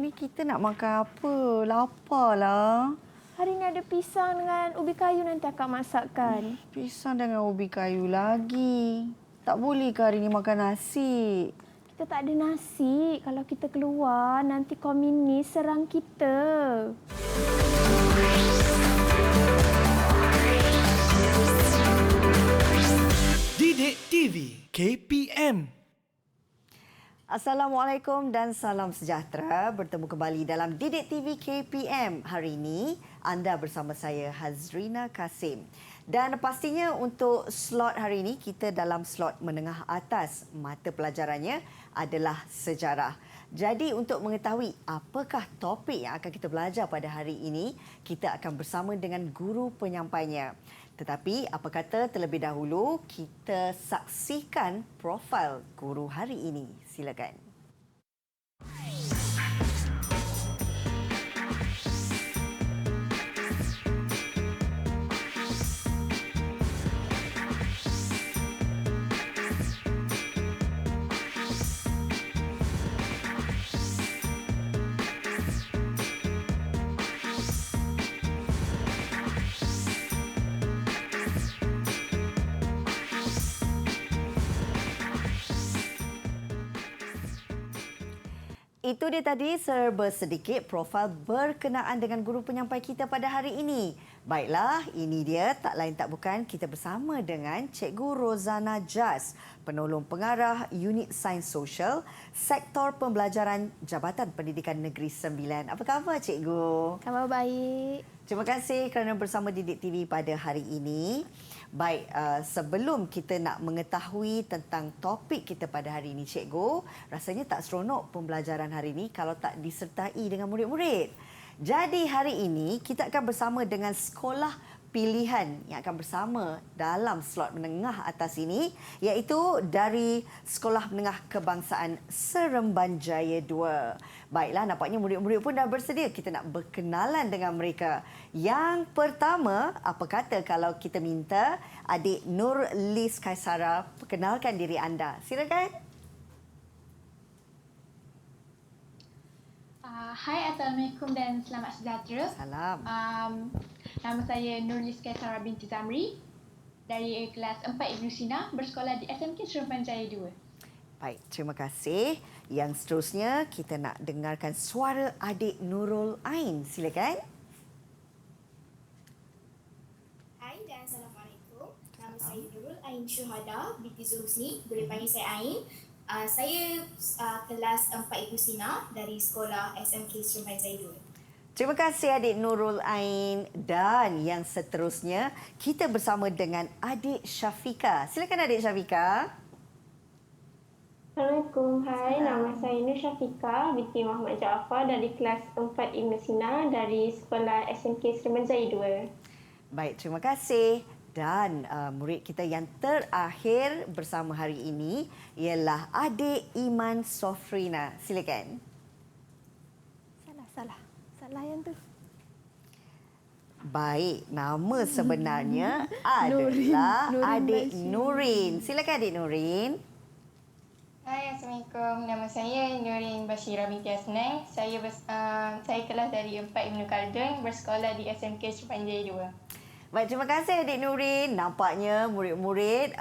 Ni kita nak makan apa? Laparlah. Hari ni ada pisang dengan ubi kayu nanti akak masakkan. Pisang dengan ubi kayu lagi. Tak boleh ke hari ni makan nasi? Kita tak ada nasi. Kalau kita keluar, nanti komunis serang kita. Didik TV KPM. Assalamualaikum dan salam sejahtera. Bertemu kembali dalam Didik TV KPM. Hari ini anda bersama saya Hazrina Kasim. Dan pastinya untuk slot hari ini kita dalam slot menengah atas. Mata pelajarannya adalah sejarah. Jadi untuk mengetahui apakah topik yang akan kita belajar pada hari ini, kita akan bersama dengan guru penyampainya. Tetapi apa kata terlebih dahulu kita saksikan profil guru hari ini. Silakan. Itu dia tadi serba sedikit profil berkenaan dengan guru penyampai kita pada hari ini. Baiklah, ini dia tak lain tak bukan kita bersama dengan Cikgu Rozana Jas, penolong pengarah Unit Sains Sosial, Sektor Pembelajaran Jabatan Pendidikan Negeri Sembilan. Apa khabar Cikgu? Khabar baik. Terima kasih kerana bersama Didik TV pada hari ini. Baik, sebelum kita nak mengetahui tentang topik kita pada hari ini, Cikgu, rasanya tak seronok pembelajaran hari ini kalau tak disertai dengan murid-murid. Jadi hari ini kita akan bersama dengan sekolah pilihan yang akan bersama dalam slot menengah atas ini, iaitu dari Sekolah Menengah Kebangsaan Seremban Jaya 2. Baiklah, nampaknya murid-murid pun dah bersedia. Kita nak berkenalan dengan mereka. Yang pertama, apa kata kalau kita minta adik Nurlis Kaisara perkenalkan diri anda. Silakan. Hai, Assalamualaikum dan selamat sejahtera. Salam. Nama saya Nurlis Kaisara binti Zamri dari kelas 4 Ibnu Sina, bersekolah di SMK Seremban Jaya 2. Baik, terima kasih. Yang seterusnya kita nak dengarkan suara adik Nurul Ain. Silakan. Hai dan Assalamualaikum. Nama saya Nurul Ain Syuhada binti Zulhusni, boleh panggil saya Ain. Saya kelas 4 Ibu Sina dari sekolah SMK Seremban Jaya 2. Terima kasih adik Nurul Ain. Dan yang seterusnya kita bersama dengan adik Syafika. Silakan adik Syafika. Assalamualaikum. Hai, nama saya Nur Syafika binti Muhammad Jaafar dari kelas 4 Ibnu Sina dari sekolah SMK Seremban Jaya 2. Baik, terima kasih. Dan murid kita yang terakhir bersama hari ini ialah adik Iman Sofrina. Silakan. Salah yang tu. Baik, nama sebenarnya adalah adik Nurin. Silakan adik Nurin. Hai, Assalamualaikum. Nama saya Nurin Bashira binti Asnang. Saya kelas dari 4 Ibnu Khaldun, bersekolah di SMK Seremban Jaya 2. Baik, terima kasih adik Nurin. Nampaknya murid-murid,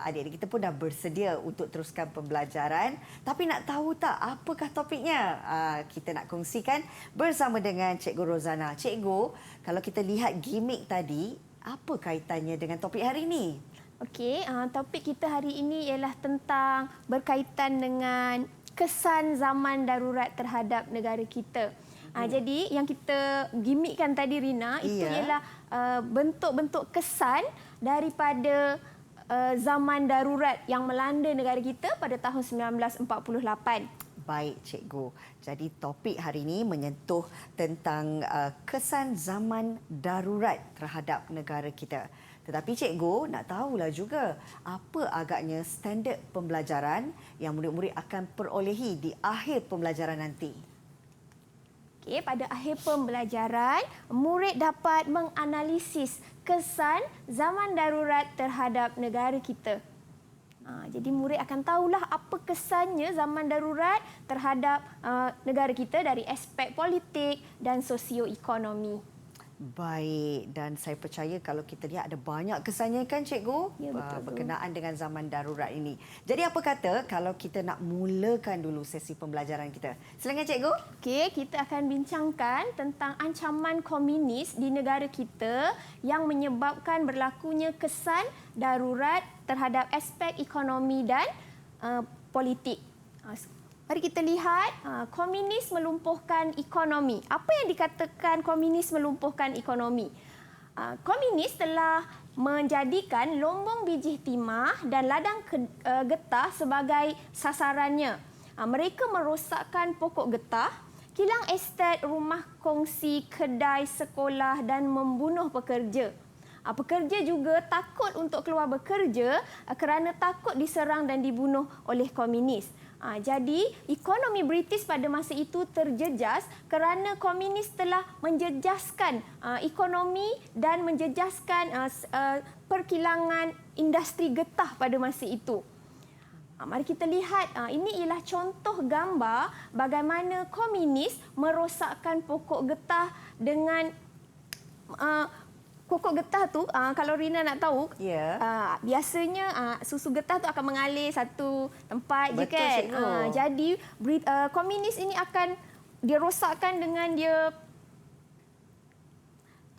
adik-adik kita pun dah bersedia untuk teruskan pembelajaran. Tapi nak tahu tak apakah topiknya? Kita nak kongsikan bersama dengan Cikgu Rozana. Cikgu, kalau kita lihat gimmick tadi, apa kaitannya dengan topik hari ini? Okey, topik kita hari ini ialah tentang berkaitan dengan kesan zaman darurat terhadap negara kita. Jadi yang kita gimmickkan tadi Rina, itu ialah bentuk-bentuk kesan daripada zaman darurat yang melanda negara kita pada tahun 1948. Baik, Cikgu. Jadi topik hari ini menyentuh tentang kesan zaman darurat terhadap negara kita. Tetapi Cikgu nak tahulah juga apa agaknya standard pembelajaran yang murid-murid akan perolehi di akhir pembelajaran nanti. Okey, pada akhir pembelajaran, murid dapat menganalisis kesan zaman darurat terhadap negara kita. Jadi murid akan tahulah apa kesannya zaman darurat terhadap negara kita dari aspek politik dan sosioekonomi. Baik, dan saya percaya kalau kita lihat ada banyak kesannya kan cikgu Ya, betul. berkenaan dengan zaman darurat ini. Jadi apa kata kalau kita nak mulakan dulu sesi pembelajaran kita? Silakan cikgu. Okey, kita akan bincangkan tentang ancaman komunis di negara kita yang menyebabkan berlakunya kesan darurat terhadap aspek ekonomi dan politik. Mari kita lihat, komunis melumpuhkan ekonomi. Apa yang dikatakan komunis melumpuhkan ekonomi? Komunis telah menjadikan lombong biji timah dan ladang getah sebagai sasarannya. Mereka merosakkan pokok getah, kilang estet, rumah kongsi, kedai, sekolah dan membunuh pekerja. Pekerja juga takut untuk keluar bekerja kerana takut diserang dan dibunuh oleh komunis. Jadi, ekonomi British pada masa itu terjejas kerana komunis telah menjejaskan ekonomi dan menjejaskan perkilangan industri getah pada masa itu. Mari kita lihat, ini ialah contoh gambar bagaimana komunis merosakkan pokok getah dengan pokok getah tu, kalau Rina nak tahu, biasanya susu getah tu akan mengalir satu tempat. Betul, je kan. cikgu. Jadi komunis ini akan dirosakkan dengan dia.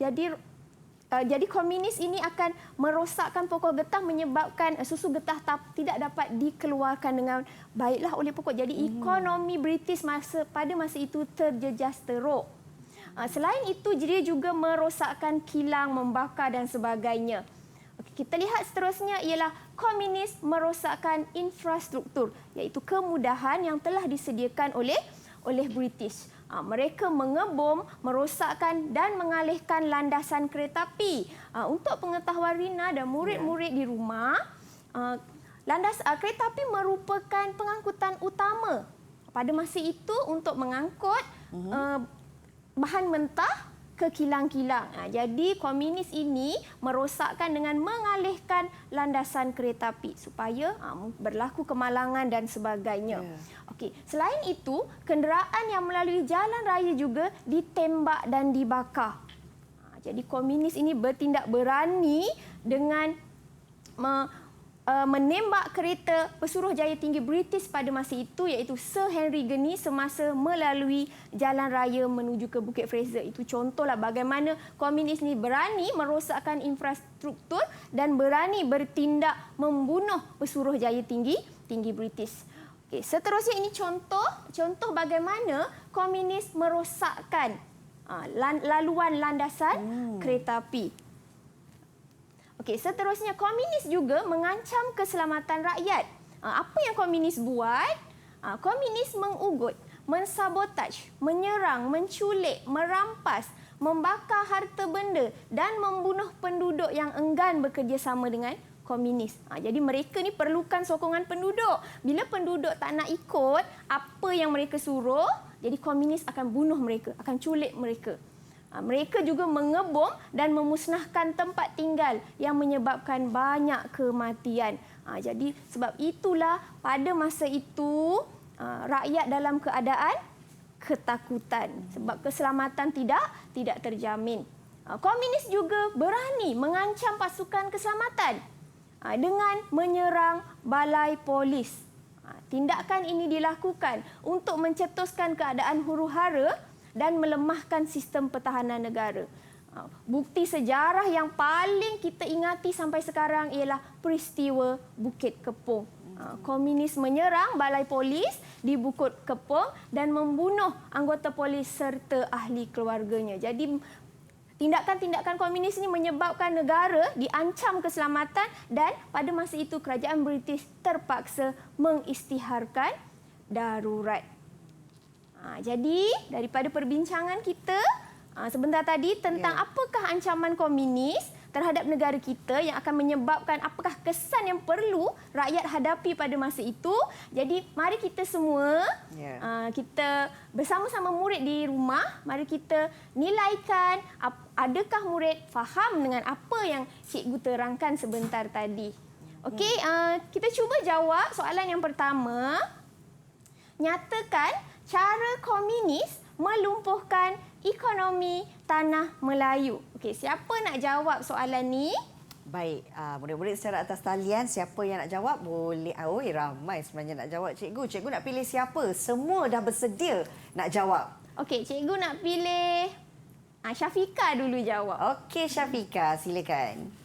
Jadi komunis ini akan merosakkan pokok getah menyebabkan susu getah tidak dapat dikeluarkan dengan baiklah oleh pokok. Jadi ekonomi British pada masa itu terjejas teruk. Selain itu, dia juga merosakkan kilang, membakar dan sebagainya. Kita lihat seterusnya ialah komunis merosakkan infrastruktur, iaitu kemudahan yang telah disediakan oleh British. Mereka mengebom, merosakkan dan mengalihkan landasan kereta api. Untuk pengetahuan Rina dan murid-murid di rumah, kereta api merupakan pengangkutan utama pada masa itu untuk mengangkut bahan mentah ke kilang-kilang. Jadi komunis ini merosakkan dengan mengalihkan landasan kereta api supaya berlaku kemalangan dan sebagainya. Okey, selain itu, kenderaan yang melalui jalan raya juga ditembak dan dibakar. Jadi komunis ini bertindak berani dengan menembak kereta Pesuruhjaya Tinggi British pada masa itu, iaitu Sir Henry Gurney, semasa melalui jalan raya menuju ke Bukit Fraser. Itu contohlah bagaimana komunis ini berani merosakkan infrastruktur dan berani bertindak membunuh Pesuruhjaya Tinggi British. Okay, seterusnya ini contoh bagaimana komunis merosakkan laluan landasan kereta api. Okey, seterusnya komunis juga mengancam keselamatan rakyat. Apa yang komunis buat? Komunis mengugut, mensabotaj, menyerang, menculik, merampas, membakar harta benda dan membunuh penduduk yang enggan bekerjasama dengan komunis. Jadi mereka ni perlukan sokongan penduduk. Bila penduduk tak nak ikut apa yang mereka suruh, jadi komunis akan bunuh mereka, akan culik mereka. Mereka juga mengebom dan memusnahkan tempat tinggal yang menyebabkan banyak kematian. Jadi sebab itulah pada masa itu rakyat dalam keadaan ketakutan sebab keselamatan tidak terjamin. Komunis juga berani mengancam pasukan keselamatan dengan menyerang balai polis. Tindakan ini dilakukan untuk mencetuskan keadaan huru-hara dan melemahkan sistem pertahanan negara. Bukti sejarah yang paling kita ingati sampai sekarang ialah peristiwa Bukit Kepong. Komunis menyerang balai polis di Bukit Kepong dan membunuh anggota polis serta ahli keluarganya. Jadi tindakan-tindakan komunis ini menyebabkan negara diancam keselamatan dan pada masa itu kerajaan British terpaksa mengisytiharkan darurat. Jadi daripada perbincangan kita sebentar tadi tentang apakah ancaman komunis terhadap negara kita yang akan menyebabkan apakah kesan yang perlu rakyat hadapi pada masa itu. Jadi mari kita semua, kita bersama-sama murid di rumah, mari kita nilaikan adakah murid faham dengan apa yang cikgu terangkan sebentar tadi. Okey, kita cuba jawab soalan yang pertama. Nyatakan cara komunis melumpuhkan ekonomi tanah Melayu. Okey, siapa nak jawab soalan ni? Baik, murid-murid secara atas talian, siapa yang nak jawab boleh. Ramai sebenarnya nak jawab cikgu. Cikgu nak pilih siapa? Semua dah bersedia nak jawab. Okey, cikgu nak pilih Syafika dulu jawab. Okey, Syafika, silakan.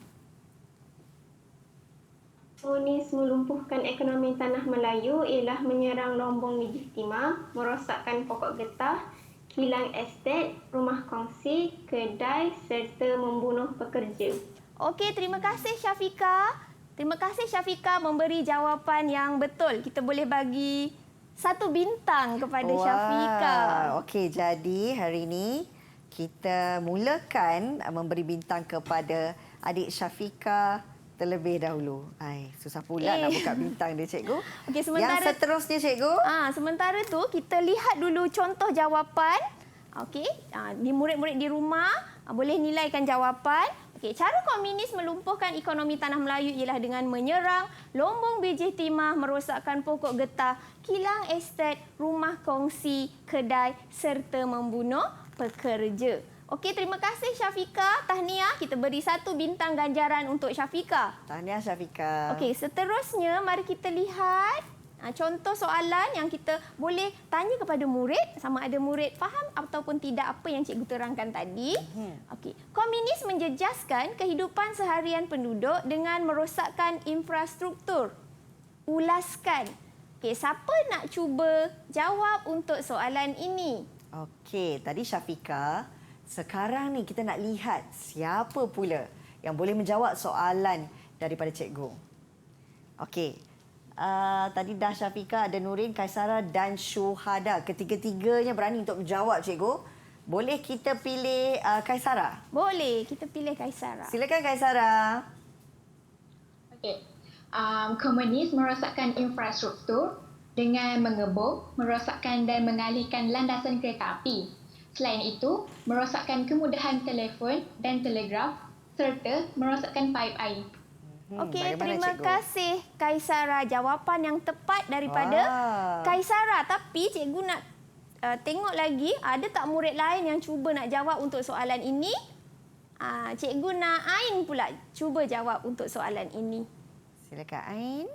Komunis melumpuhkan ekonomi tanah Melayu ialah menyerang Lombong Bijih Timah, merosakkan pokok getah, kilang estet, rumah kongsi, kedai serta membunuh pekerja. Okey, terima kasih Syafika. Terima kasih Syafika memberi jawapan yang betul. Kita boleh bagi 1 bintang kepada Syafika. Okey, jadi hari ini kita mulakan memberi bintang kepada adik Syafika terlebih dahulu. Susah pula nak buka bintang dia, cikgu. Okey, sementara yang seterusnya, cikgu. Sementara tu kita lihat dulu contoh jawapan. Okey, di murid-murid di rumah boleh nilaikan jawapan. Okey, cara komunis melumpuhkan ekonomi tanah Melayu ialah dengan menyerang Lombong Bijih Timah, merosakkan pokok getah, kilang estet, rumah kongsi, kedai serta membunuh pekerja. Okey, terima kasih Syafika. Tahniah, kita beri 1 bintang ganjaran untuk Syafika. Tahniah, Syafika. Okey, seterusnya mari kita lihat contoh soalan yang kita boleh tanya kepada murid, sama ada murid faham ataupun tidak apa yang cikgu terangkan tadi. Okey, komunis menjejaskan kehidupan seharian penduduk dengan merosakkan infrastruktur. Ulaskan. Okey, siapa nak cuba jawab untuk soalan ini? Okey, tadi Syafika. Sekarang ni kita nak lihat siapa pula yang boleh menjawab soalan daripada cikgu. Okey. Tadi dah Syafika, ada Nurin, Kaisara dan Syuhada. Ketiga-tiganya berani untuk menjawab, cikgu. Boleh kita pilih Kaisara? Boleh, kita pilih Kaisara. Silakan Kaisara. Okey. Komunis merosakkan infrastruktur dengan mengebom, merosakkan dan mengalihkan landasan kereta api. Selain itu, merosakkan kemudahan telefon dan telegraf serta merosakkan paip air. Okey, terima kasih Kaisara. Jawapan yang tepat daripada Kaisara. Tapi cikgu nak tengok lagi, ada tak murid lain yang cuba nak jawab untuk soalan ini? Cikgu nak Ain pula cuba jawab untuk soalan ini. Silakan Ain.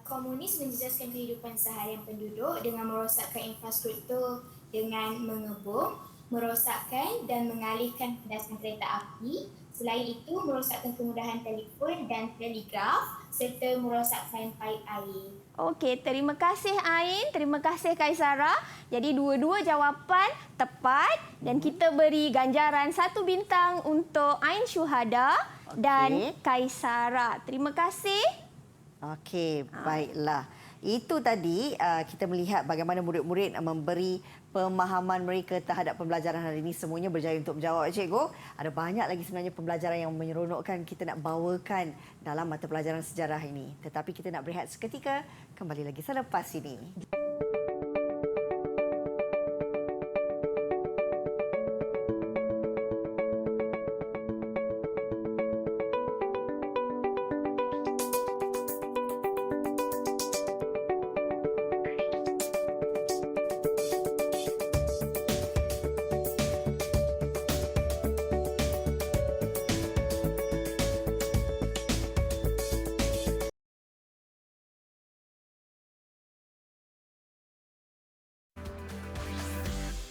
Komunis menjejaskan kehidupan seharian penduduk dengan merosakkan infrastruktur dengan mengebom, merosakkan dan mengalihkan landasan kereta api. Selain itu, merosakkan kemudahan telefon dan telegraf serta merosakkan paip air. Okey, terima kasih Ain, terima kasih Kaisara. Jadi dua-dua jawapan tepat dan kita beri ganjaran 1 bintang untuk Ain Syuhada dan Kaisara. Terima kasih. Okey, baiklah. Itu tadi kita melihat bagaimana murid-murid memberi pemahaman mereka terhadap pembelajaran hari ini. Semuanya berjaya untuk menjawab, cikgu. Ada banyak lagi sebenarnya pembelajaran yang menyeronokkan kita nak bawakan dalam mata pelajaran sejarah ini. Tetapi kita nak berehat seketika, kembali lagi selepas ini.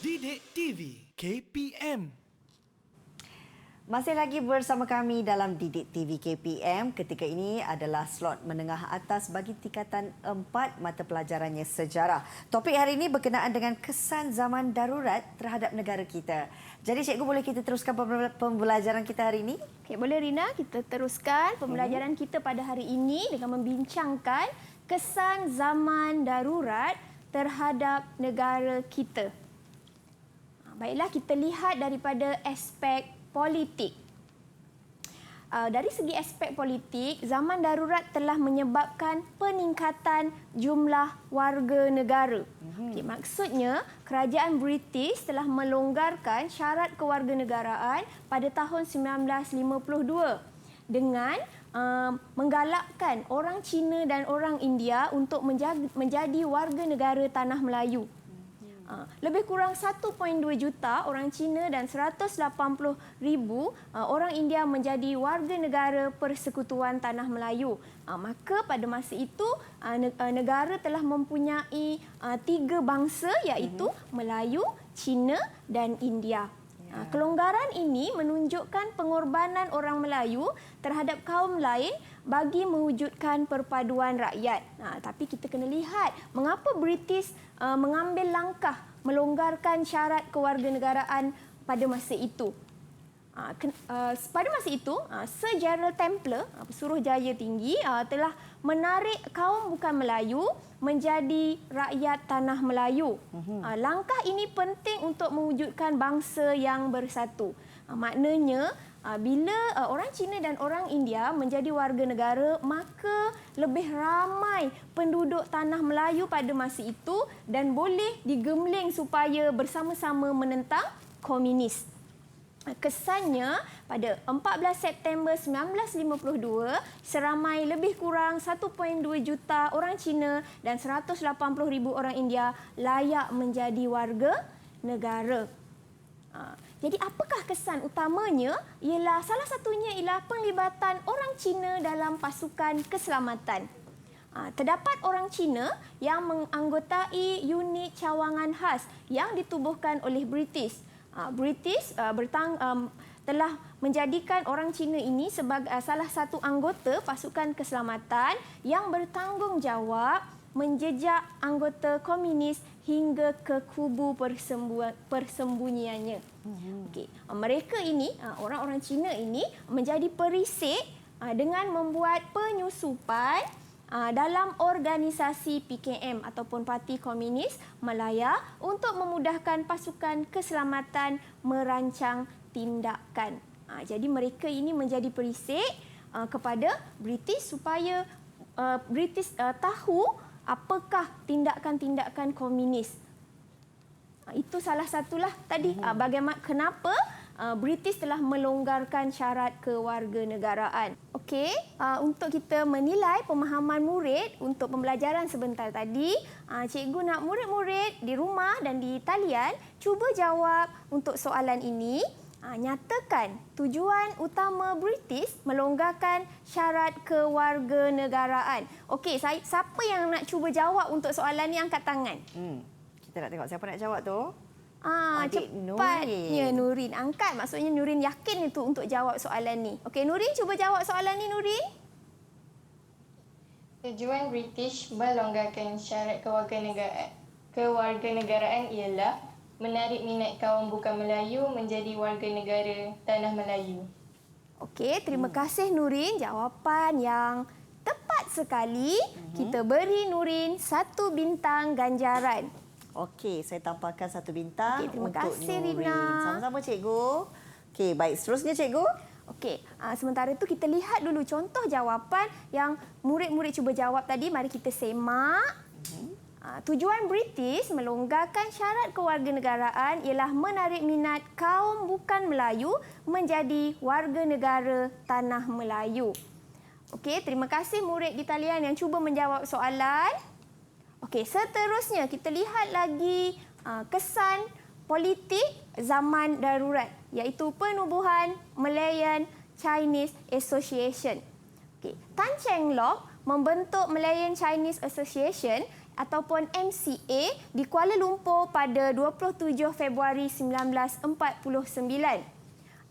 Didik TV KPM. Masih lagi bersama kami dalam Didik TV KPM. Ketika ini adalah slot menengah atas bagi tingkatan 4 mata pelajarannya sejarah. Topik hari ini berkenaan dengan kesan zaman darurat terhadap negara kita. Jadi cikgu, boleh kita teruskan pembelajaran kita hari ini? Okey, boleh Rina, kita teruskan pembelajaran kita pada hari ini dengan membincangkan kesan zaman darurat terhadap negara kita. Baiklah, kita lihat daripada aspek politik. Dari segi aspek politik, zaman darurat telah menyebabkan peningkatan jumlah warga negara. Okay, maksudnya, kerajaan British telah melonggarkan syarat kewarganegaraan pada tahun 1952. dengan menggalakkan orang Cina dan orang India untuk menjadi warga negara Tanah Melayu. Lebih kurang 1.2 juta orang Cina dan 180,000 orang India menjadi warga negara Persekutuan Tanah Melayu. Maka pada masa itu negara telah mempunyai 3 bangsa iaitu Melayu, Cina dan India. Kelonggaran ini menunjukkan pengorbanan orang Melayu terhadap kaum lain bagi mewujudkan perpaduan rakyat. Tapi kita kena lihat mengapa British mengambil langkah melonggarkan syarat kewarganegaraan pada masa itu. Pada masa itu, Sir Gerald Templar, Pesuruhjaya Tinggi, telah menarik kaum bukan Melayu menjadi rakyat Tanah Melayu. Langkah ini penting untuk mewujudkan bangsa yang bersatu. Maknanya, bila orang Cina dan orang India menjadi warga negara, maka lebih ramai penduduk Tanah Melayu pada masa itu dan boleh digemling supaya bersama-sama menentang komunis. Kesannya, pada 14 September 1952, seramai lebih kurang 1.2 juta orang Cina dan 180,000 orang India layak menjadi warga negara. Jadi apakah kesan utamanya? Salah satunya ialah penglibatan orang Cina dalam pasukan keselamatan. Terdapat orang Cina yang menganggotai unit cawangan khas yang ditubuhkan oleh British. British telah menjadikan orang Cina ini sebagai salah satu anggota pasukan keselamatan yang bertanggungjawab menjejak anggota komunis hingga ke kubu persembunyiannya. Okay. Mereka ini, orang-orang Cina ini menjadi perisik dengan membuat penyusupan dalam organisasi PKM ataupun Parti Komunis Malaya untuk memudahkan pasukan keselamatan merancang tindakan. Jadi mereka ini menjadi perisik kepada British supaya British tahu apakah tindakan-tindakan komunis. Itu salah satulah tadi bagaimana kenapa British telah melonggarkan syarat kewarganegaraan. Okey, untuk kita menilai pemahaman murid untuk pembelajaran sebentar tadi, cikgu nak murid-murid di rumah dan di talian cuba jawab untuk soalan ini. Nyatakan tujuan utama British melonggarkan syarat kewarganegaraan. Okey, siapa yang nak cuba jawab untuk soalan ni angkat tangan. Kita nak tengok siapa nak jawab tu. Adik Cepatnya Nurin angkat. Maksudnya Nurin yakin itu untuk jawab soalan ni. Okey, Nurin cuba jawab soalan ni, Nurin. Tujuan British melonggarkan syarat kewarganegaraan ialah menarik minat kaum bukan Melayu menjadi warga negara Tanah Melayu. Okey, terima kasih Nurin. Jawapan yang tepat sekali. Kita beri Nurin 1 bintang ganjaran. Okey, saya tampalkan 1 bintang terima untuk kasih, Nurin. Rina. Sama-sama, cikgu. Okey, baik. Seterusnya, cikgu. Okey, sementara itu kita lihat dulu contoh jawapan yang murid-murid cuba jawab tadi. Mari kita semak. Tujuan British melonggarkan syarat kewarganegaraan ialah menarik minat kaum bukan Melayu menjadi warga negara Tanah Melayu. Okey, terima kasih murid di talian yang cuba menjawab soalan. Okey, seterusnya kita lihat lagi kesan politik zaman darurat iaitu penubuhan Malayan Chinese Association. Okey, Tan Cheng Lock membentuk Malayan Chinese Association ataupun MCA di Kuala Lumpur pada 27 Februari 1949.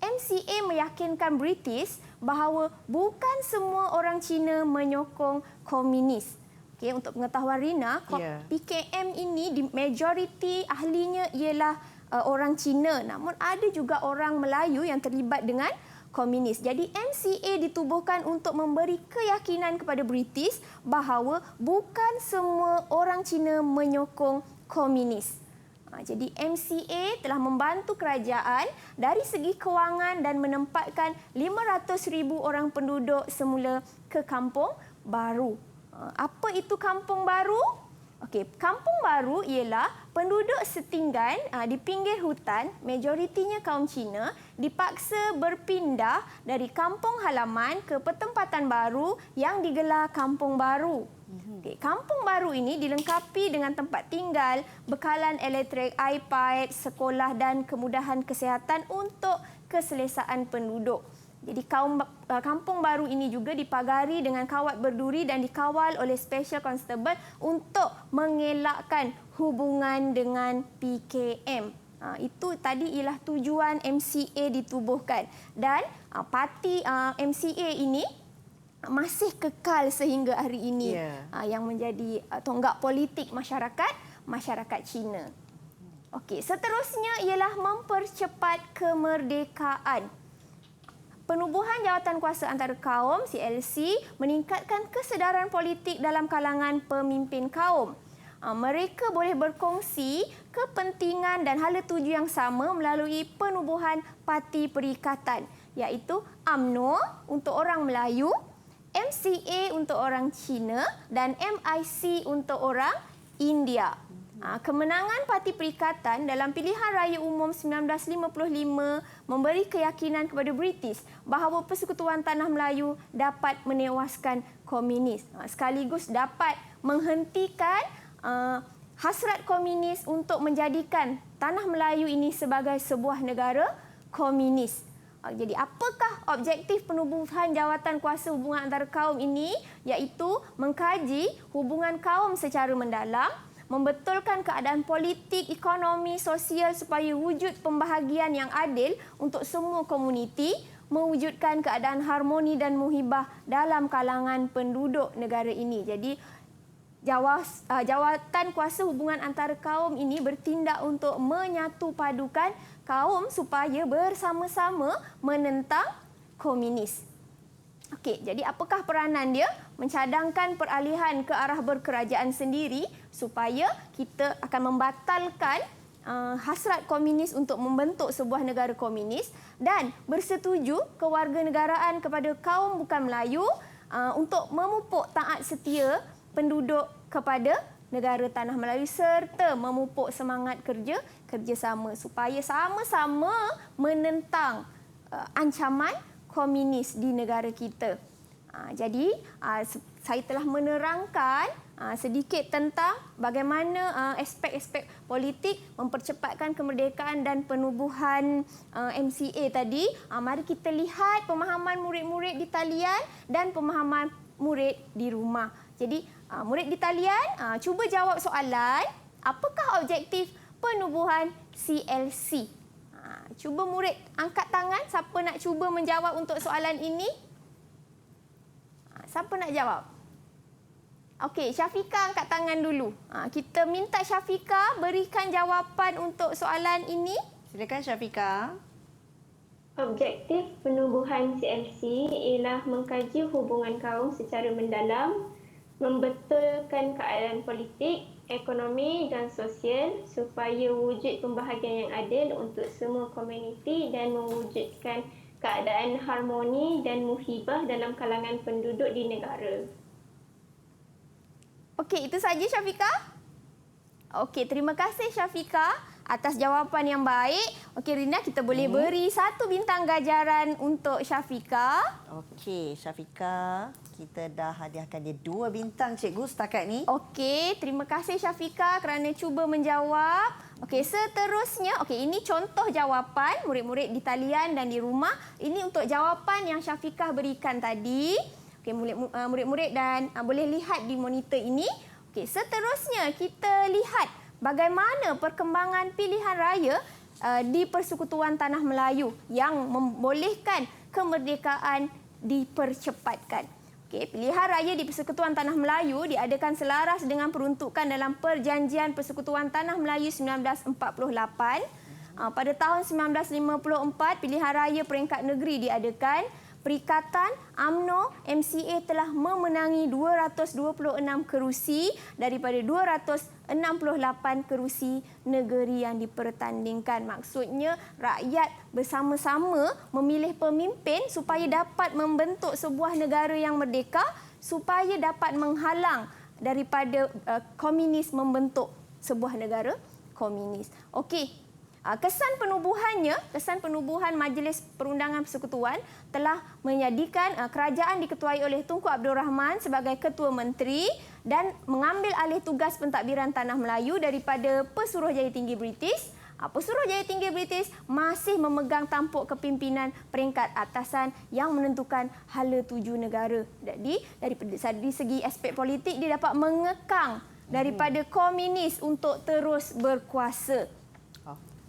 MCA meyakinkan British bahawa bukan semua orang Cina menyokong komunis. Okey, untuk pengetahuan Rina, PKM ini di majoriti ahlinya ialah orang Cina, namun ada juga orang Melayu yang terlibat dengan komunis. Jadi MCA ditubuhkan untuk memberi keyakinan kepada British bahawa bukan semua orang Cina menyokong komunis. Jadi MCA telah membantu kerajaan dari segi kewangan dan menempatkan 500,000 orang penduduk semula ke kampung baru. Apa itu kampung baru? Okey, kampung baru ialah penduduk setinggan di pinggir hutan, majoritinya kaum Cina, dipaksa berpindah dari kampung halaman ke pertempatan baru yang digelar kampung baru. Okey, kampung baru ini dilengkapi dengan tempat tinggal, bekalan elektrik, air paip, sekolah dan kemudahan kesihatan untuk keselesaan penduduk. Jadi kampung baru ini juga dipagari dengan kawat berduri dan dikawal oleh Special Constable untuk mengelakkan hubungan dengan PKM. Itu tadi ialah tujuan MCA ditubuhkan. Dan parti MCA ini masih kekal sehingga hari ini, yang menjadi tonggak politik masyarakat Cina. Okey, seterusnya ialah mempercepat kemerdekaan. Penubuhan jawatan kuasa antara kaum CLC meningkatkan kesedaran politik dalam kalangan pemimpin kaum. Mereka boleh berkongsi kepentingan dan hala tuju yang sama melalui penubuhan parti perikatan, iaitu UMNO untuk orang Melayu, MCA untuk orang Cina dan MIC untuk orang India. Kemenangan Parti Perikatan dalam pilihan raya umum 1955 memberi keyakinan kepada British bahawa Persekutuan Tanah Melayu dapat menewaskan komunis, sekaligus dapat menghentikan hasrat komunis untuk menjadikan Tanah Melayu ini sebagai sebuah negara komunis. Jadi apakah objektif penubuhan jawatan kuasa hubungan antara kaum ini? Iaitu mengkaji hubungan kaum secara mendalam, membetulkan keadaan politik, ekonomi, sosial supaya wujud pembahagian yang adil untuk semua komuniti, mewujudkan keadaan harmoni dan muhibah dalam kalangan penduduk negara ini. Jadi jawatan kuasa hubungan antara kaum ini bertindak untuk menyatu padukan kaum supaya bersama-sama menentang komunis. Okey, jadi apakah peranan dia? Mencadangkan peralihan ke arah berkerajaan sendiri supaya kita akan membatalkan hasrat komunis untuk membentuk sebuah negara komunis dan bersetuju kewarganegaraan kepada kaum bukan Melayu untuk memupuk taat setia penduduk kepada negara Tanah Melayu serta memupuk semangat kerjasama supaya sama-sama menentang ancaman komunis di negara kita. Jadi saya telah menerangkan sedikit tentang bagaimana aspek-aspek politik mempercepatkan kemerdekaan dan penubuhan MCA tadi. Mari kita lihat pemahaman murid-murid di talian dan pemahaman murid di rumah. Jadi murid di talian cuba jawab soalan, apakah objektif penubuhan CLC? Cuba murid angkat tangan, siapa nak cuba menjawab untuk soalan ini? Siapa nak jawab? Okey, Syafiqah angkat tangan dulu. Kita minta Syafiqah berikan jawapan untuk soalan ini. Silakan Syafiqah. Objektif penubuhan CLC ialah mengkaji hubungan kaum secara mendalam, membetulkan keadaan politik, ekonomi dan sosial supaya wujud pembahagian yang adil untuk semua komuniti dan mewujudkan keadaan harmoni dan muhibah dalam kalangan penduduk di negara. Okey, itu saja Syafiqah? Okey, terima kasih Syafiqah atas jawapan yang baik. Okey Rina, kita boleh beri 1 bintang ganjaran untuk Syafiqah. Okey, Syafiqah, kita dah hadiahkan dia 2 bintang cikgu setakat ni. Okey, terima kasih Syafiqah kerana cuba menjawab. Okey, seterusnya, ini contoh jawapan murid-murid di talian dan di rumah. Ini untuk jawapan yang Syafiqah berikan tadi. Okey, murid-murid dan boleh lihat di monitor ini. Okey, seterusnya kita lihat bagaimana perkembangan pilihan raya di Persekutuan Tanah Melayu yang membolehkan kemerdekaan dipercepatkan. Okey, pilihan raya di Persekutuan Tanah Melayu diadakan selaras dengan peruntukan dalam Perjanjian Persekutuan Tanah Melayu 1948. Pada tahun 1954, pilihan raya peringkat negeri diadakan. Perikatan UMNO MCA telah memenangi 226 kerusi daripada 268 kerusi negeri yang dipertandingkan. Maksudnya rakyat bersama-sama memilih pemimpin supaya dapat membentuk sebuah negara yang merdeka, supaya dapat menghalang daripada komunis membentuk sebuah negara komunis. Okey. Kesan penubuhan Majlis Perundangan Persekutuan telah menjadikan kerajaan diketuai oleh Tunku Abdul Rahman sebagai Ketua Menteri dan mengambil alih tugas pentadbiran Tanah Melayu daripada Pesuruhjaya Tinggi British. Pesuruhjaya Tinggi British masih memegang tampuk kepimpinan peringkat atasan yang menentukan hala tuju negara. Jadi dari segi aspek politik dia dapat mengekang daripada komunis untuk terus berkuasa.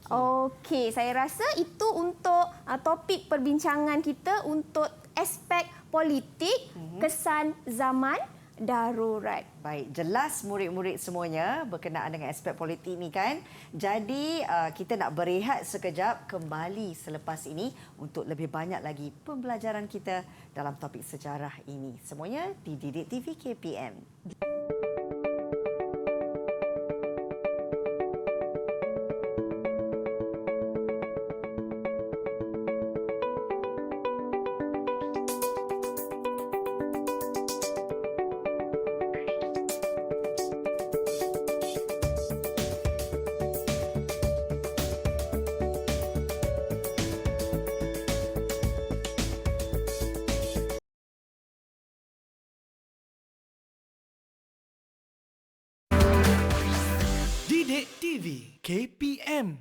Okey, saya rasa itu untuk topik perbincangan kita untuk aspek politik kesan zaman darurat. Baik, jelas murid-murid semuanya berkenaan dengan aspek politik ni kan. Jadi kita nak berehat sekejap, kembali selepas ini untuk lebih banyak lagi pembelajaran kita dalam topik sejarah ini. Semuanya di Didik TV KPM. Didik TV KPM.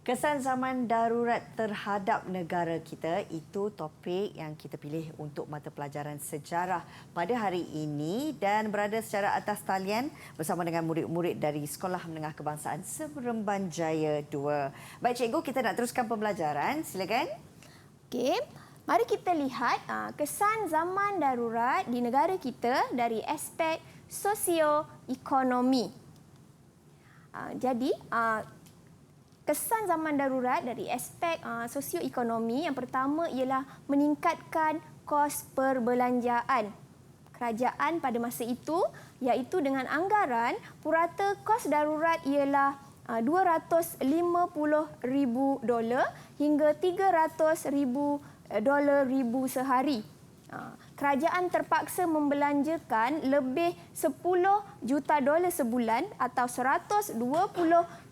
Kesan zaman darurat terhadap negara kita, itu topik yang kita pilih untuk mata pelajaran sejarah pada hari ini dan berada secara atas talian bersama dengan murid-murid dari Sekolah Menengah Kebangsaan Seremban Jaya 2. Baik cikgu, kita nak teruskan pembelajaran. Silakan. Okey, mari kita lihat kesan zaman darurat di negara kita dari aspek sosioekonomi. Jadi, kesan zaman darurat dari aspek sosioekonomi yang pertama ialah meningkatkan kos perbelanjaan kerajaan pada masa itu, iaitu dengan anggaran purata kos darurat ialah $250,000 hingga $300,000 sehari. Kerajaan terpaksa membelanjakan lebih $10 juta sebulan atau 120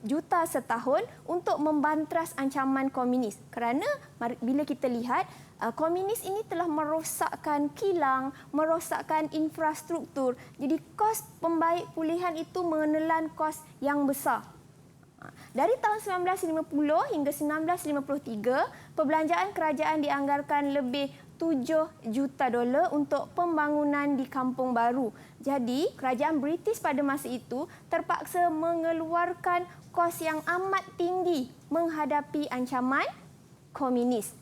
juta setahun untuk membantras ancaman komunis. Kerana bila kita lihat, komunis ini telah merosakkan kilang, merosakkan infrastruktur. Jadi kos pembaik pulihan itu menelan kos yang besar. Dari tahun 1950 hingga 1953, perbelanjaan kerajaan dianggarkan lebih $7 juta untuk pembangunan di Kampung Baru. Jadi, kerajaan British pada masa itu terpaksa mengeluarkan kos yang amat tinggi menghadapi ancaman komunis.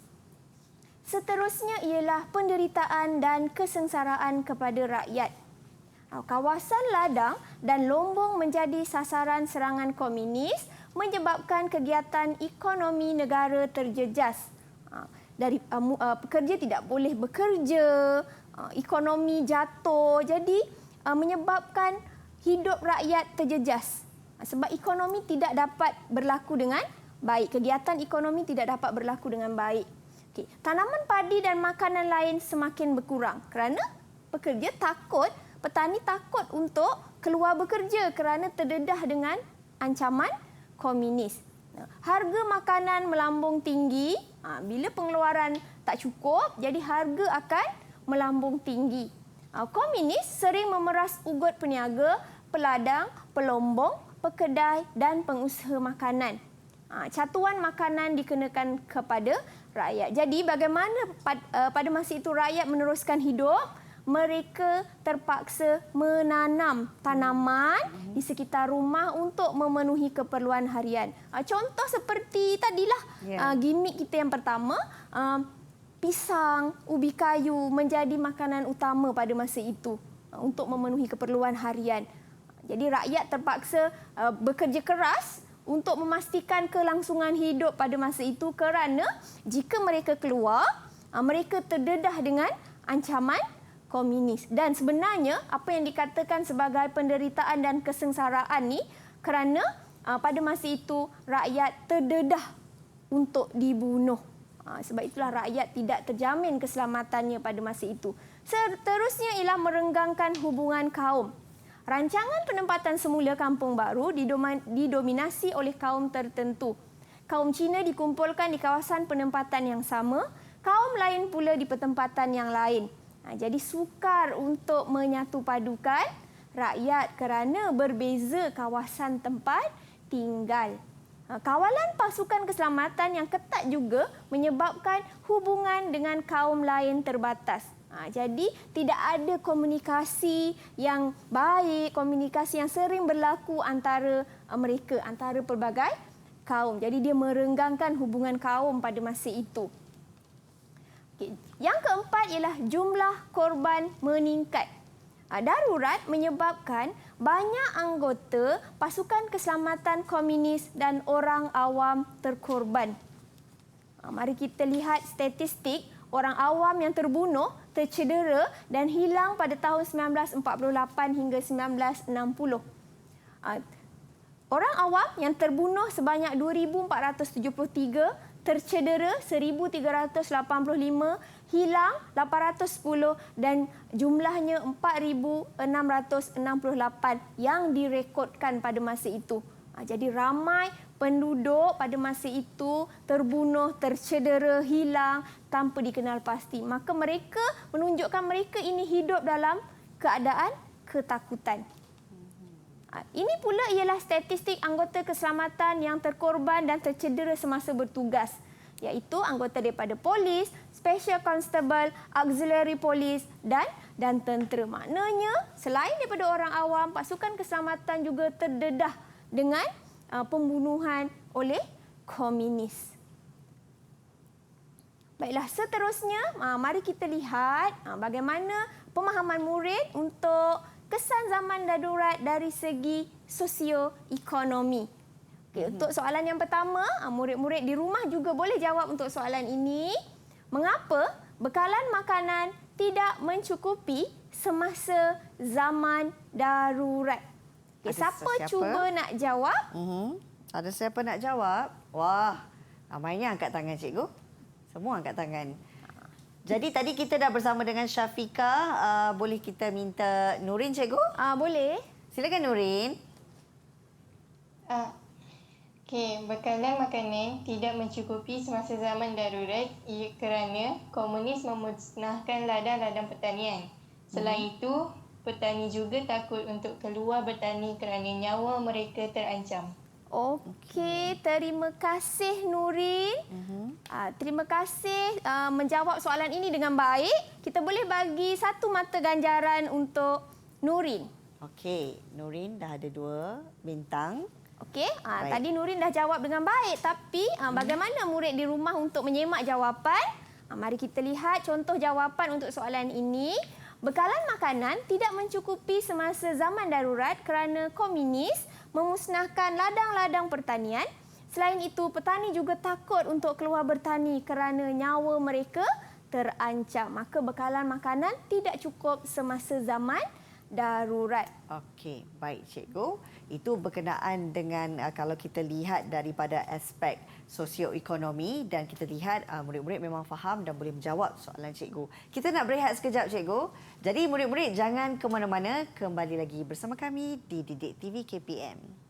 Seterusnya ialah penderitaan dan kesengsaraan kepada rakyat. Kawasan ladang dan lombong menjadi sasaran serangan komunis menyebabkan kegiatan ekonomi negara terjejas. Pekerja tidak boleh bekerja, ekonomi jatuh, jadi menyebabkan hidup rakyat terjejas. Sebab ekonomi tidak dapat berlaku dengan baik, kegiatan ekonomi tidak dapat berlaku dengan baik. Okey, tanaman padi dan makanan lain semakin berkurang kerana pekerja takut, petani takut untuk keluar bekerja kerana terdedah dengan ancaman komunis. Harga makanan melambung tinggi. Bila pengeluaran tak cukup, jadi harga akan melambung tinggi. Komunis sering memeras ugut peniaga, peladang, pelombong, pekedai dan pengusaha makanan. Catuan makanan dikenakan kepada rakyat. Jadi bagaimana pada masa itu rakyat meneruskan hidup? Mereka terpaksa menanam tanaman di sekitar rumah untuk memenuhi keperluan harian. Contoh seperti tadilah gimmick kita yang pertama, pisang, ubi kayu menjadi makanan utama pada masa itu untuk memenuhi keperluan harian. Jadi rakyat terpaksa bekerja keras untuk memastikan kelangsungan hidup pada masa itu kerana jika mereka keluar, mereka terdedah dengan ancaman komunis. Dan sebenarnya apa yang dikatakan sebagai penderitaan dan kesengsaraan ni kerana pada masa itu rakyat terdedah untuk dibunuh. Sebab itulah rakyat tidak terjamin keselamatannya pada masa itu. Seterusnya ialah merenggangkan hubungan kaum. Rancangan penempatan semula kampung baru didominasi oleh kaum tertentu. Kaum Cina dikumpulkan di kawasan penempatan yang sama, kaum lain pula di pertempatan yang lain. Jadi sukar untuk menyatu padukan rakyat kerana berbeza kawasan tempat tinggal. Kawalan pasukan keselamatan yang ketat juga menyebabkan hubungan dengan kaum lain terbatas. Jadi tidak ada komunikasi yang baik, komunikasi yang sering berlaku antara mereka, antara pelbagai kaum. Jadi dia merenggangkan hubungan kaum pada masa itu. Yang keempat ialah jumlah korban meningkat. Darurat menyebabkan banyak anggota pasukan keselamatan komunis dan orang awam terkorban. Mari kita lihat statistik orang awam yang terbunuh, tercedera dan hilang pada tahun 1948 hingga 1960. Orang awam yang terbunuh sebanyak 2,473, tercedera 1,385, hilang 810 dan jumlahnya 4,668 yang direkodkan pada masa itu. Jadi ramai penduduk pada masa itu terbunuh, tercedera, hilang tanpa dikenal pasti. Maka mereka menunjukkan mereka ini hidup dalam keadaan ketakutan. Ini pula ialah statistik anggota keselamatan yang terkorban dan tercedera semasa bertugas, iaitu anggota daripada polis, special constable, auxiliary police dan tentera. Maknanya selain daripada orang awam, pasukan keselamatan juga terdedah dengan pembunuhan oleh komunis. Baiklah, seterusnya mari kita lihat bagaimana pemahaman murid untuk kesan zaman darurat dari segi sosioekonomi. Untuk soalan yang pertama, murid-murid di rumah juga boleh jawab untuk soalan ini. Mengapa bekalan makanan tidak mencukupi semasa zaman darurat? Siapa cuba nak jawab? Ada siapa nak jawab? Wah, ramainya angkat tangan cikgu. Semua angkat tangan. Jadi tadi kita dah bersama dengan Syafiqah. Boleh kita minta Nurin, cikgu? Boleh. Silakan Nurin. Bekalan makanan tidak mencukupi semasa zaman darurat kerana komunis memusnahkan ladang-ladang pertanian. Selain itu, petani juga takut untuk keluar bertani kerana nyawa mereka terancam. Okey, terima kasih Nurin. Terima kasih menjawab soalan ini dengan baik. Kita boleh bagi satu mata ganjaran untuk Nurin. Okey, Nurin dah ada 2 bintang. Okey, tadi Nurin dah jawab dengan baik. Tapi bagaimana murid di rumah untuk menyemak jawapan? Mari kita lihat contoh jawapan untuk soalan ini. Bekalan makanan tidak mencukupi semasa zaman darurat kerana komunis memusnahkan ladang-ladang pertanian. Selain itu, petani juga takut untuk keluar bertani kerana nyawa mereka terancam. Maka bekalan makanan tidak cukup semasa zaman darurat. Okey, baik cikgu. Itu berkenaan dengan kalau kita lihat daripada aspek sosioekonomi dan kita lihat murid-murid memang faham dan boleh menjawab soalan cikgu. Kita nak berehat sekejap cikgu. Jadi murid-murid jangan ke mana-mana, kembali lagi bersama kami di Didik TV KPM.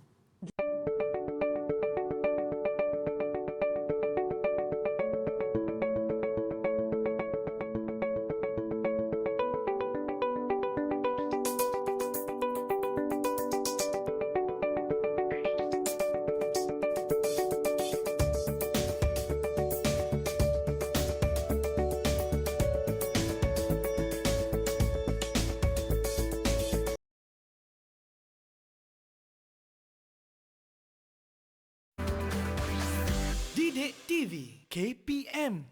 Didik TV KPM.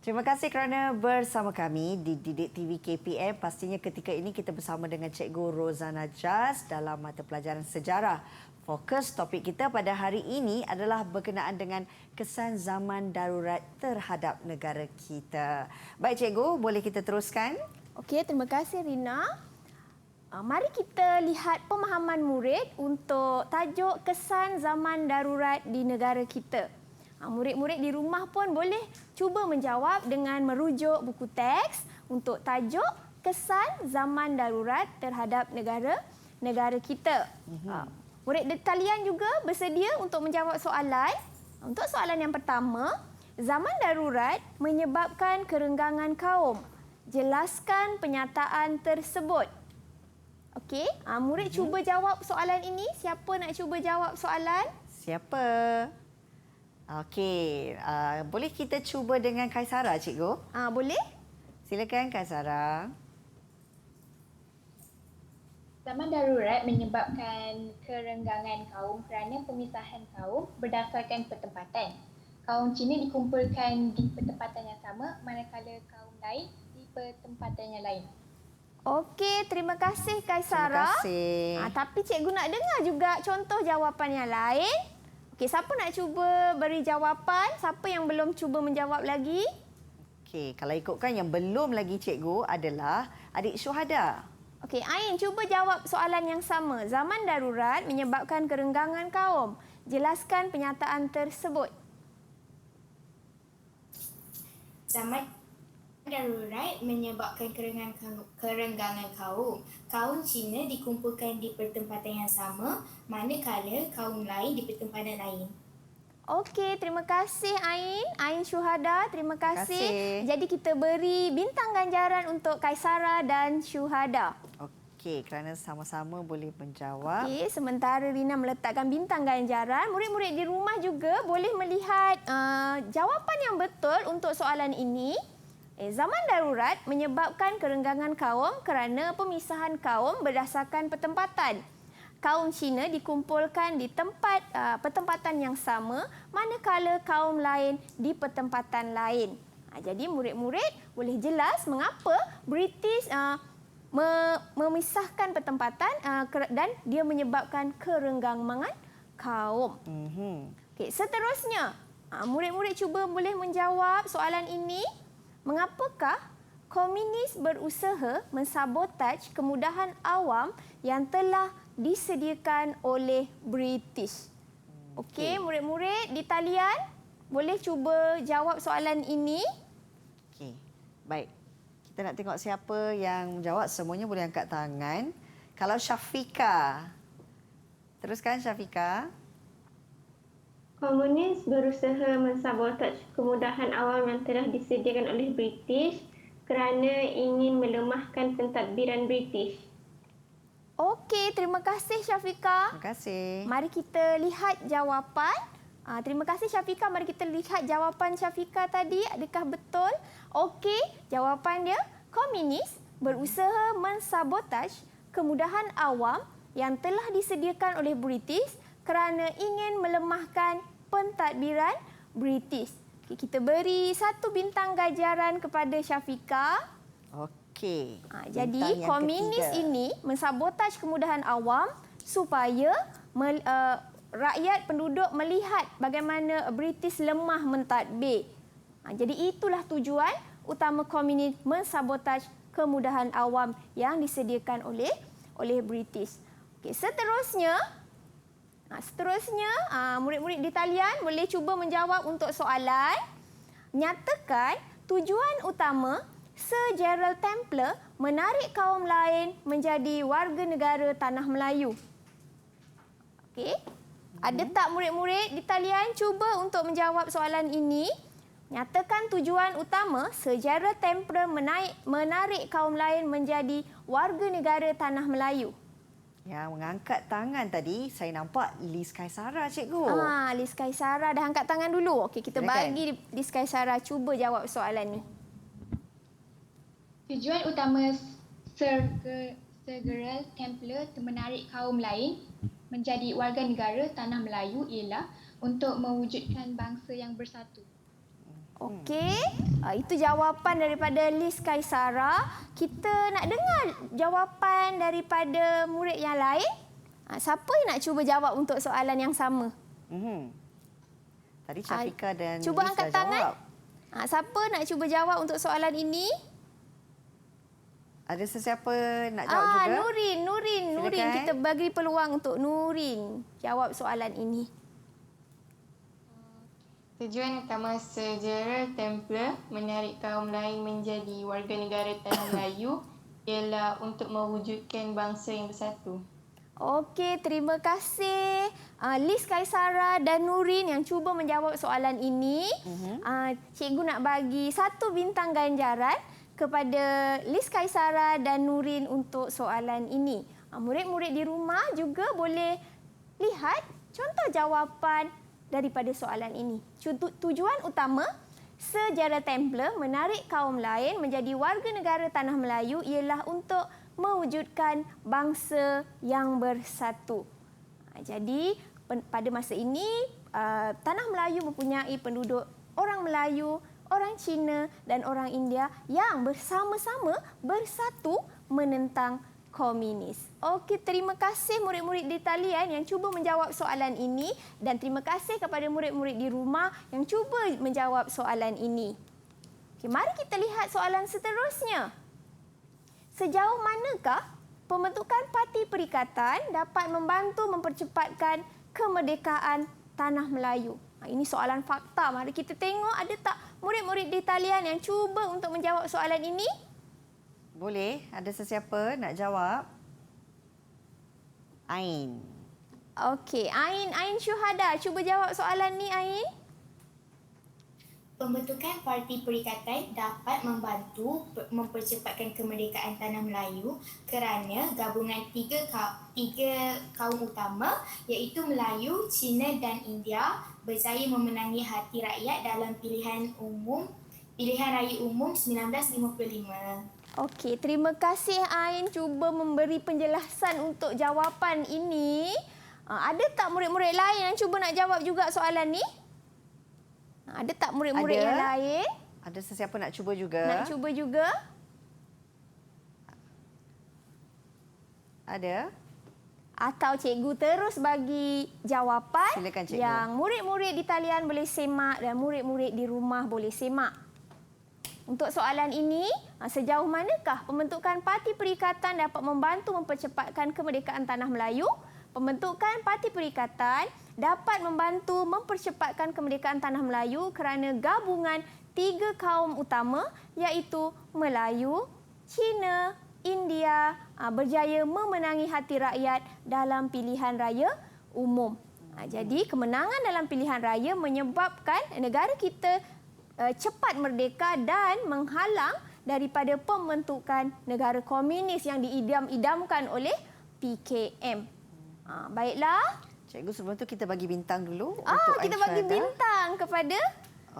Terima kasih kerana bersama kami di Didik TV KPM. Pastinya ketika ini kita bersama dengan Cikgu Rozana Jas dalam mata pelajaran sejarah. Fokus topik kita pada hari ini adalah berkenaan dengan kesan zaman darurat terhadap negara kita. Baik Cikgu, boleh kita teruskan? Okey, terima kasih Rina. Mari kita lihat pemahaman murid untuk tajuk kesan zaman darurat di negara kita. Murid-murid di rumah pun boleh cuba menjawab dengan merujuk buku teks untuk tajuk kesan zaman darurat terhadap negara kita. Murid di talian juga bersedia untuk menjawab soalan. Untuk soalan yang pertama, zaman darurat menyebabkan kerenggangan kaum. Jelaskan penyataan tersebut. Okey, murid cuba jawab soalan ini. Siapa nak cuba jawab soalan? Siapa? Okey, boleh kita cuba dengan Kaisara, Cikgu? Boleh? Silakan Kaisara. Zaman darurat menyebabkan kerenggangan kaum kerana pemisahan kaum berdasarkan pertempatan. Kaum Cina dikumpulkan di pertempatan yang sama, manakala kaum lain di pertempatan yang lain. Okey, terima kasih Kaisara. Terima kasih. Tapi cikgu nak dengar juga contoh jawapan yang lain. Okey, siapa nak cuba beri jawapan? Siapa yang belum cuba menjawab lagi? Okey, kalau ikutkan yang belum lagi Cikgu adalah adik Syuhada. Okey, Ain cuba jawab soalan yang sama. Zaman darurat menyebabkan kerenggangan kaum. Jelaskan penyataan tersebut. Zaman darurat menyebabkan kerenggangan kaum. Kaum Cina dikumpulkan di pertempatan yang sama, manakala kaum lain di pertempatan lain. Okey, terima kasih Ain. Ain Syuhada, terima kasih. kasih. Jadi kita beri bintang ganjaran untuk Kaisara dan Syuhada. Okey, kerana sama-sama boleh menjawab. Okey, sementara Rina meletakkan bintang ganjaran, murid-murid di rumah juga boleh melihat jawapan yang betul untuk soalan ini. Zaman darurat menyebabkan kerenggangan kaum kerana pemisahan kaum berdasarkan pertempatan. Kaum Cina dikumpulkan di tempat pertempatan yang sama, manakala kaum lain di pertempatan lain. Jadi murid-murid boleh jelas mengapa British memisahkan pertempatan dan dia menyebabkan kerenggangan kaum. Okey, seterusnya, murid-murid cuba boleh menjawab soalan ini. Mengapakah komunis berusaha mensabotaj kemudahan awam yang telah disediakan oleh British? Okey, murid-murid di talian boleh cuba jawab soalan ini. Okey, baik. Kita nak tengok siapa yang menjawab. Semuanya boleh angkat tangan. Kalau Syafika. Teruskan Syafika. Komunis berusaha mensabotaj kemudahan awam yang telah disediakan oleh British kerana ingin melemahkan pentadbiran British. Okey, terima kasih Syafika. Terima kasih. Mari kita lihat jawapan. Terima kasih Syafika. Mari kita lihat jawapan Syafika tadi. Adakah betul? Okey, jawapan dia komunis berusaha mensabotaj kemudahan awam yang telah disediakan oleh British kerana ingin melemahkan pentadbiran British. Okay, kita beri satu bintang ganjaran kepada Syafika. Okey. Jadi komunis ini mensabotaj kemudahan awam supaya rakyat penduduk melihat bagaimana British lemah mentadbir. Jadi itulah tujuan utama komunis mensabotaj kemudahan awam yang disediakan oleh British. Okay, seterusnya, murid-murid di talian boleh cuba menjawab untuk soalan. Nyatakan tujuan utama Sir Gerald Templar menarik kaum lain menjadi warga negara Tanah Melayu. Okey. Ada tak murid-murid di talian cuba untuk menjawab soalan ini? Nyatakan tujuan utama Sir Gerald Templar menarik kaum lain menjadi warga negara Tanah Melayu. Yang mengangkat tangan tadi, saya nampak Liz Kaisara, Cikgu. Liz Kaisara dah angkat tangan dulu. Okey, kita Silakan. bagi Liz Kaisara cuba jawab soalan ni. Tujuan utama Sir Gerald Templar menarik kaum lain menjadi warga negara Tanah Melayu ialah untuk mewujudkan bangsa yang bersatu. Okey, itu jawapan daripada Liz Kaisara. Kita nak dengar jawapan daripada murid yang lain. Siapa yang nak cuba jawab untuk soalan yang sama? Tadi Syafika dan Cuba Liz angkat dah tangan. jawab. Siapa nak cuba jawab untuk soalan ini? Ada sesiapa nak jawab juga? Nurin. Silakan. Kita bagi peluang untuk Nurin jawab soalan ini. Tujuan utama sejarah Templar menarik kaum lain menjadi warga negara tanah Melayu ialah untuk mewujudkan bangsa yang bersatu. Okey, terima kasih Liz Kaisara dan Nurin yang cuba menjawab soalan ini. Cikgu nak bagi 1 bintang ganjaran kepada Liz Kaisara dan Nurin untuk soalan ini. Murid-murid di rumah juga boleh lihat contoh jawapan daripada soalan ini. Tujuan utama sejarah Templar menarik kaum lain menjadi warga negara tanah Melayu ialah untuk mewujudkan bangsa yang bersatu. Jadi pada masa ini tanah Melayu mempunyai penduduk orang Melayu, orang Cina dan orang India yang bersama-sama bersatu menentang komunis. Okey, terima kasih murid-murid di talian yang cuba menjawab soalan ini dan terima kasih kepada murid-murid di rumah yang cuba menjawab soalan ini. Okey, mari kita lihat soalan seterusnya. Sejauh manakah pembentukan parti perikatan dapat membantu mempercepatkan kemerdekaan tanah Melayu? Ini soalan fakta. Mari kita tengok ada tak murid-murid di talian yang cuba untuk menjawab soalan ini? Boleh? Ada sesiapa nak jawab? Ain. Okey, Ain Syuhada. Cuba jawab soalan ni, Ain. Pembentukan Parti Perikatan dapat membantu mempercepatkan kemerdekaan tanah Melayu kerana gabungan tiga kaum utama iaitu Melayu, Cina dan India berjaya memenangi hati rakyat dalam pilihan raya umum 1955. Okey, terima kasih Ain cuba memberi penjelasan untuk jawapan ini. Ada tak murid-murid lain yang cuba nak jawab juga soalan ni? Ada tak murid-murid yang lain? Ada sesiapa nak cuba juga? Nak cuba juga? Ada? Atau cikgu terus bagi jawapan? Silakan cikgu. Yang murid-murid di talian boleh semak dan murid-murid di rumah boleh semak. Untuk soalan ini, sejauh manakah pembentukan Parti Perikatan dapat membantu mempercepatkan kemerdekaan tanah Melayu? Pembentukan Parti Perikatan dapat membantu mempercepatkan kemerdekaan tanah Melayu kerana gabungan tiga kaum utama iaitu Melayu, Cina, India berjaya memenangi hati rakyat dalam pilihan raya umum. Jadi kemenangan dalam pilihan raya menyebabkan negara kita cepat merdeka dan menghalang daripada pembentukan negara komunis yang diidam-idamkan oleh PKM. Baiklah. Cikgu, sebelum tu kita bagi bintang dulu untuk Kita bagi bintang kepada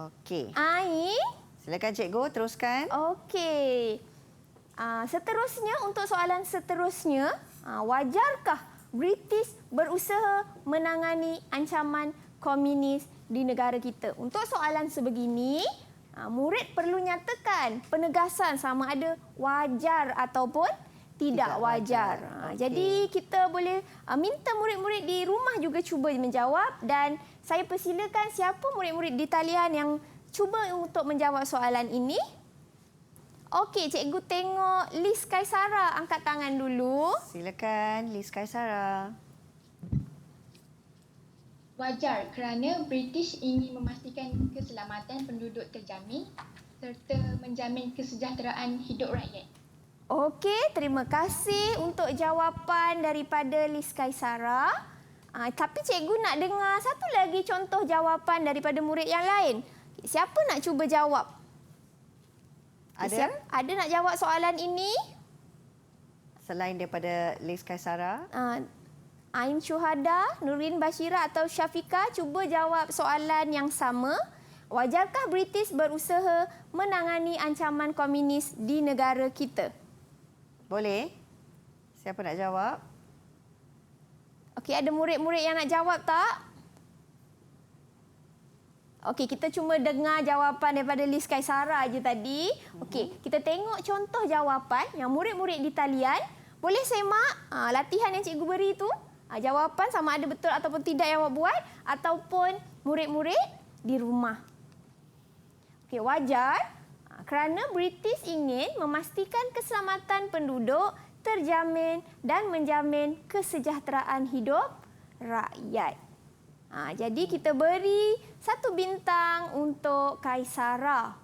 Okey. Ain. Silakan cikgu teruskan. Okey. Seterusnya, untuk soalan seterusnya, wajarkah British berusaha menangani ancaman komunis di negara kita? Untuk soalan sebegini, murid perlu nyatakan penegasan sama ada wajar ataupun tidak wajar. Okay. Jadi kita boleh minta murid-murid di rumah juga cuba menjawab dan saya persilakan siapa murid-murid di talian yang cuba untuk menjawab soalan ini. Okey, cikgu tengok Liz Kaisara angkat tangan dulu. Silakan Liz Kaisara. Wajar kerana British ingin memastikan keselamatan penduduk terjamin serta menjamin kesejahteraan hidup rakyat. Okey, terima kasih untuk jawapan daripada Liz Kaisara. Tapi cikgu nak dengar satu lagi contoh jawapan daripada murid yang lain. Siapa nak cuba jawab? Ada? Ada nak jawab soalan ini? Selain daripada Liz Kaisara. Ain Syuhada, Nurin Bashira atau Syafika cuba jawab soalan yang sama. Wajarkah British berusaha menangani ancaman komunis di negara kita? Boleh? Siapa nak jawab? Okey, ada murid-murid yang nak jawab tak? Okey, kita cuma dengar jawapan daripada Liz Kaisara aja tadi. Okey, kita tengok contoh jawapan yang murid-murid di talian boleh semak latihan yang cikgu beri tu. Jawapan sama ada betul ataupun tidak yang awak buat ataupun murid-murid di rumah. Okey, wajar kerana British ingin memastikan keselamatan penduduk terjamin dan menjamin kesejahteraan hidup rakyat. Jadi kita beri 1 bintang untuk Kaisara.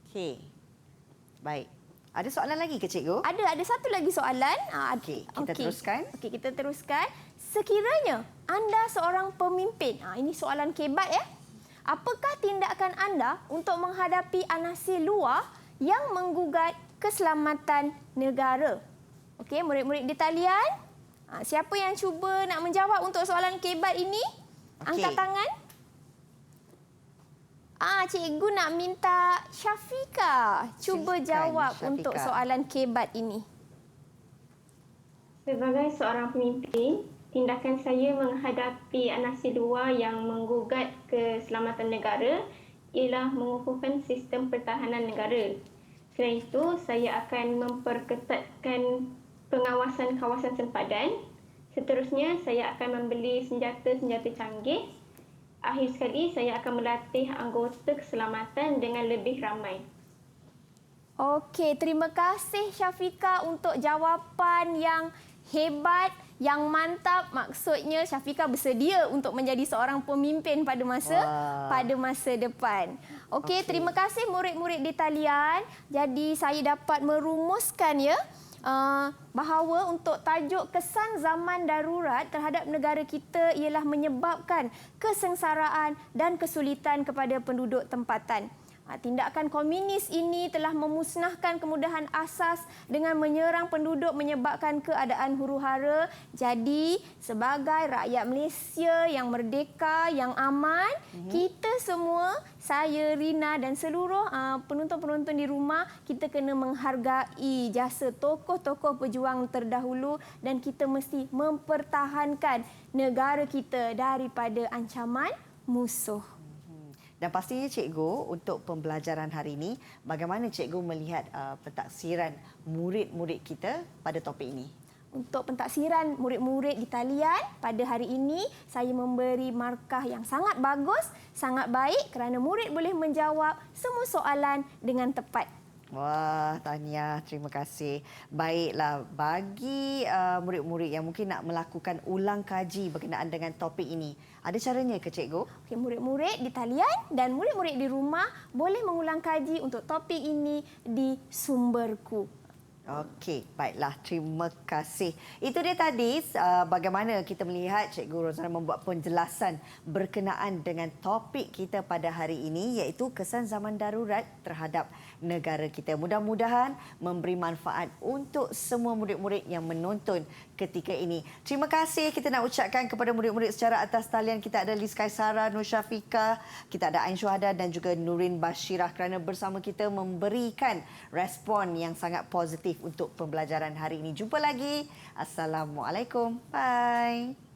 Okey. Baik. Ada soalan lagi ke cikgu? Ada satu lagi soalan. Okey, kita teruskan. Okey, kita teruskan. Sekiranya anda seorang pemimpin, ini soalan kebat ya. Apakah tindakan anda untuk menghadapi anasi luar yang menggugat keselamatan negara? Okey, murid-murid di talian, siapa yang cuba nak menjawab untuk soalan kebat ini? Angkat tangan. Cikgu nak minta Syafika cuba Silakan, jawab Syafika. untuk soalan kebat ini. Sebagai seorang pemimpin, tindakan saya menghadapi anasi luar yang menggugat keselamatan negara ialah mengukuhkan sistem pertahanan negara. Selain itu, saya akan memperketatkan pengawasan kawasan sempadan. Seterusnya, saya akan membeli senjata-senjata canggih. Akhir sekali, saya akan melatih anggota keselamatan dengan lebih ramai. Okey, terima kasih Syafika untuk jawapan yang hebat, yang mantap. Maksudnya Syafika bersedia untuk menjadi seorang pemimpin pada masa depan. Okey, terima kasih murid-murid di talian. Jadi saya dapat merumuskan ya bahawa untuk tajuk kesan zaman darurat terhadap negara kita ialah menyebabkan kesengsaraan dan kesulitan kepada penduduk tempatan. Tindakan komunis ini telah memusnahkan kemudahan asas dengan menyerang penduduk menyebabkan keadaan huru-hara. Jadi, sebagai rakyat Malaysia yang merdeka, yang aman, kita semua, saya, Rina dan seluruh penonton-penonton di rumah, kita kena menghargai jasa tokoh-tokoh pejuang terdahulu dan kita mesti mempertahankan negara kita daripada ancaman musuh. Dan pastinya cikgu, untuk pembelajaran hari ini, bagaimana cikgu melihat pentaksiran murid-murid kita pada topik ini? Untuk pentaksiran murid-murid di talian pada hari ini, saya memberi markah yang sangat bagus, sangat baik kerana murid boleh menjawab semua soalan dengan tepat. Wah, tahniah. Terima kasih. Baiklah, bagi murid-murid yang mungkin nak melakukan ulang kaji berkenaan dengan topik ini, ada caranya ke cikgu? Okey, murid-murid di talian dan murid-murid di rumah boleh mengulang kaji untuk topik ini di Sumberku. Okey, baiklah. Terima kasih. Itu dia tadi bagaimana kita melihat Cikgu Rozana membuat penjelasan berkenaan dengan topik kita pada hari ini, iaitu kesan zaman darurat terhadap negara kita. Mudah-mudahan memberi manfaat untuk semua murid-murid yang menonton ketika ini. Terima kasih kita nak ucapkan kepada murid-murid secara atas talian. Kita ada Liz Kaisara, Nur Syafika, kita ada Ain Syuhada dan juga Nurin Bashirah kerana bersama kita memberikan respon yang sangat positif untuk pembelajaran hari ini. Jumpa lagi. Assalamualaikum. Bye.